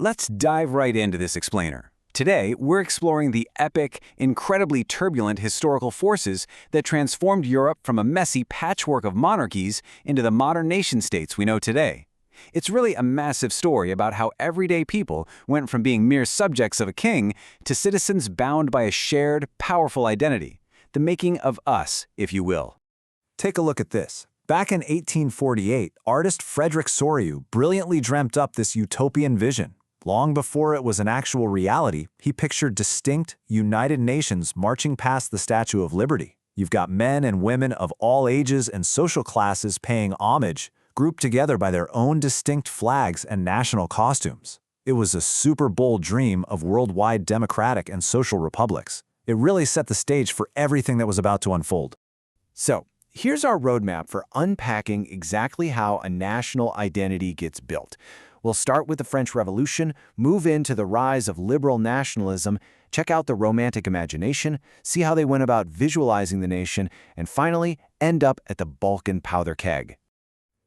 Let's dive right into this explainer. Today, we're exploring the epic, incredibly turbulent historical forces that transformed Europe from a messy patchwork of monarchies into the modern nation-states we know today. It's really a massive story about how everyday people went from being mere subjects of a king to citizens bound by a shared, powerful identity, the making of us, if you will. Take a look at this. Back in 1848, artist Frederick Soriot brilliantly dreamt up this utopian vision. Long before it was an actual reality, he pictured distinct, united nations marching past the Statue of Liberty. You've got men and women of all ages and social classes paying homage, grouped together by their own distinct flags and national costumes. It was a super bold dream of worldwide democratic and social republics. It really set the stage for everything that was about to unfold. So, here's our roadmap for unpacking exactly how a national identity gets built. We'll start with the French Revolution, move into the rise of liberal nationalism, check out the Romantic imagination, see how they went about visualizing the nation, and finally end up at the Balkan powder keg.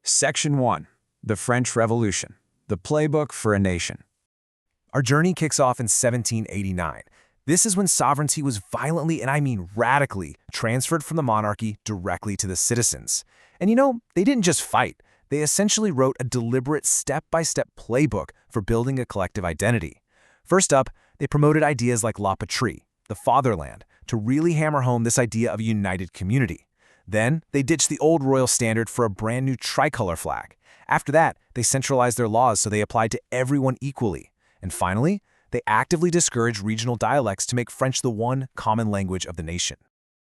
Section 1. The French Revolution. The Playbook for a Nation. Our journey kicks off in 1789. This is when sovereignty was violently, and I mean radically, transferred from the monarchy directly to the citizens. And they didn't just fight. They essentially wrote a deliberate step-by-step playbook for building a collective identity. First up, they promoted ideas like La Patrie, the fatherland, to really hammer home this idea of a united community. Then, they ditched the old royal standard for a brand new tricolor flag. After that, they centralized their laws so they applied to everyone equally. And finally, they actively discouraged regional dialects to make French the one common language of the nation.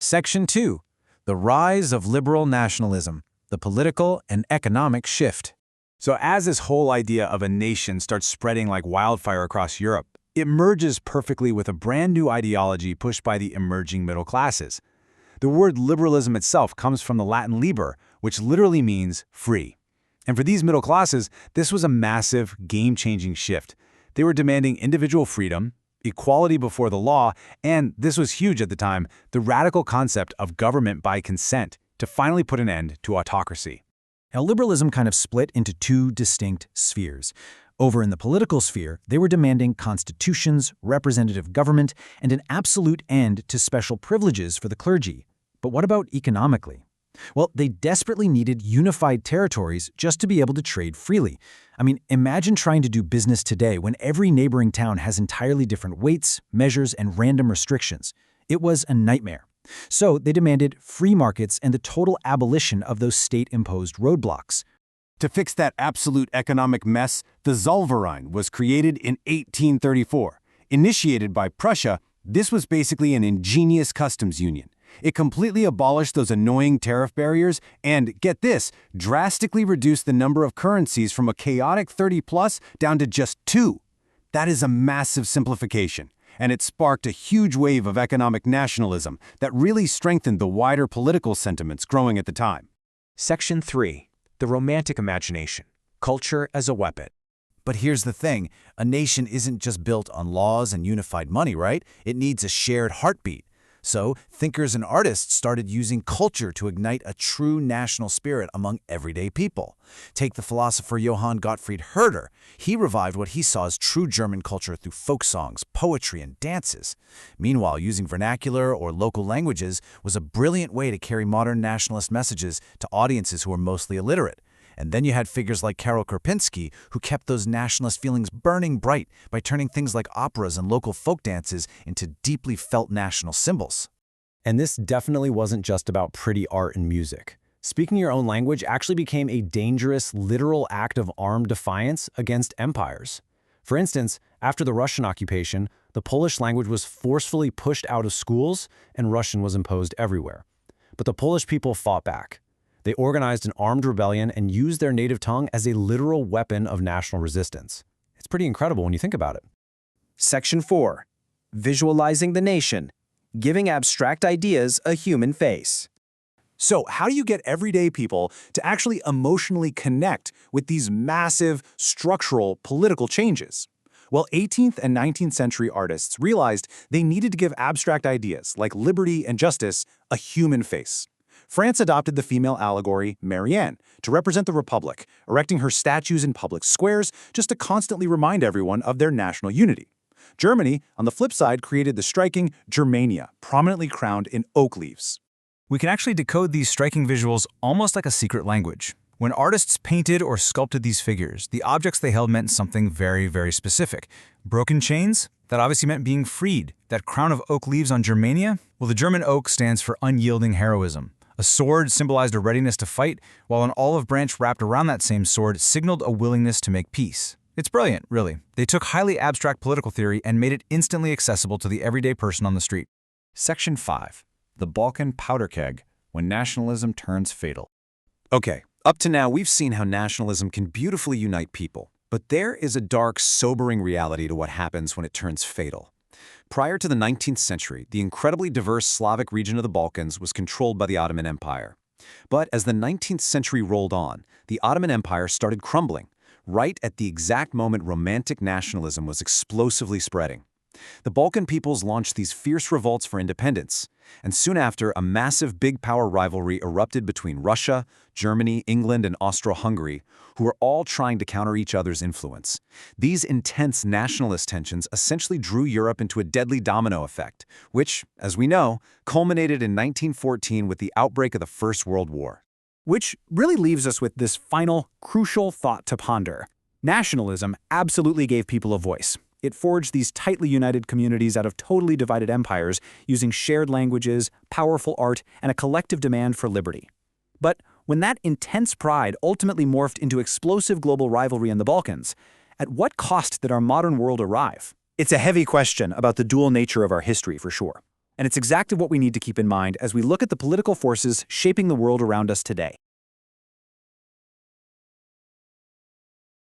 Section 2. The Rise of Liberal Nationalism. The Political and Economic Shift. So as this whole idea of a nation starts spreading like wildfire across Europe, it merges perfectly with a brand new ideology pushed by the emerging middle classes. The word liberalism itself comes from the Latin liber, which literally means free. And for these middle classes, this was a massive, game-changing shift. They were demanding individual freedom, equality before the law, and this was huge at the time, the radical concept of government by consent, to finally put an end to autocracy. Now, liberalism kind of split into two distinct spheres. Over in the political sphere, they were demanding constitutions, representative government, and an absolute end to special privileges for the clergy. But what about economically? Well, they desperately needed unified territories just to be able to trade freely. I mean, imagine trying to do business today when every neighboring town has entirely different weights, measures, and random restrictions. It was a nightmare. So they demanded free markets and the total abolition of those state-imposed roadblocks. To fix that absolute economic mess, the Zollverein was created in 1834. Initiated by Prussia, this was basically an ingenious customs union. It completely abolished those annoying tariff barriers and, get this, drastically reduced the number of currencies from a chaotic 30+ down to just 2. That is a massive simplification. And it sparked a huge wave of economic nationalism that really strengthened the wider political sentiments growing at the time. Section 3. The Romantic imagination. Culture as a weapon. But here's the thing, a nation isn't just built on laws and unified money, right? It needs a shared heartbeat. So, thinkers and artists started using culture to ignite a true national spirit among everyday people. Take the philosopher Johann Gottfried Herder. He revived what he saw as true German culture through folk songs, poetry, and dances. Meanwhile, using vernacular or local languages was a brilliant way to carry modern nationalist messages to audiences who were mostly illiterate. And then you had figures like Karol Karpinski, who kept those nationalist feelings burning bright by turning things like operas and local folk dances into deeply felt national symbols. And this definitely wasn't just about pretty art and music. Speaking your own language actually became a dangerous, literal act of armed defiance against empires. For instance, after the Russian occupation, the Polish language was forcefully pushed out of schools and Russian was imposed everywhere. But the Polish people fought back. They organized an armed rebellion and used their native tongue as a literal weapon of national resistance. It's pretty incredible when you think about it. Section 4. Visualizing the nation. Giving abstract ideas a human face. So how do you get everyday people to actually emotionally connect with these massive structural political changes? Well, 18th and 19th century artists realized they needed to give abstract ideas like liberty and justice a human face. France adopted the female allegory Marianne to represent the Republic, erecting her statues in public squares just to constantly remind everyone of their national unity. Germany, on the flip side, created the striking Germania, prominently crowned in oak leaves. We can actually decode these striking visuals almost like a secret language. When artists painted or sculpted these figures, the objects they held meant something very, very specific. Broken chains? That obviously meant being freed. That crown of oak leaves on Germania? Well, the German oak stands for unyielding heroism. A sword symbolized a readiness to fight, while an olive branch wrapped around that same sword signaled a willingness to make peace. It's brilliant, really. They took highly abstract political theory and made it instantly accessible to the everyday person on the street. Section 5. The Balkan Powder Keg, When Nationalism Turns Fatal. Okay, up to now we've seen how nationalism can beautifully unite people. But there is a dark, sobering reality to what happens when it turns fatal. Prior to the 19th century, the incredibly diverse Slavic region of the Balkans was controlled by the Ottoman Empire. But as the 19th century rolled on, the Ottoman Empire started crumbling, right at the exact moment Romantic nationalism was explosively spreading. The Balkan peoples launched these fierce revolts for independence, and soon after, a massive big power rivalry erupted between Russia, Germany, England, and Austro-Hungary, who were all trying to counter each other's influence. These intense nationalist tensions essentially drew Europe into a deadly domino effect, which, as we know, culminated in 1914 with the outbreak of the First World War. Which really leaves us with this final, crucial thought to ponder. Nationalism absolutely gave people a voice. It forged these tightly united communities out of totally divided empires using shared languages, powerful art, and a collective demand for liberty. But when that intense pride ultimately morphed into explosive global rivalry in the Balkans, at what cost did our modern world arrive? It's a heavy question about the dual nature of our history, for sure. And it's exactly what we need to keep in mind as we look at the political forces shaping the world around us today.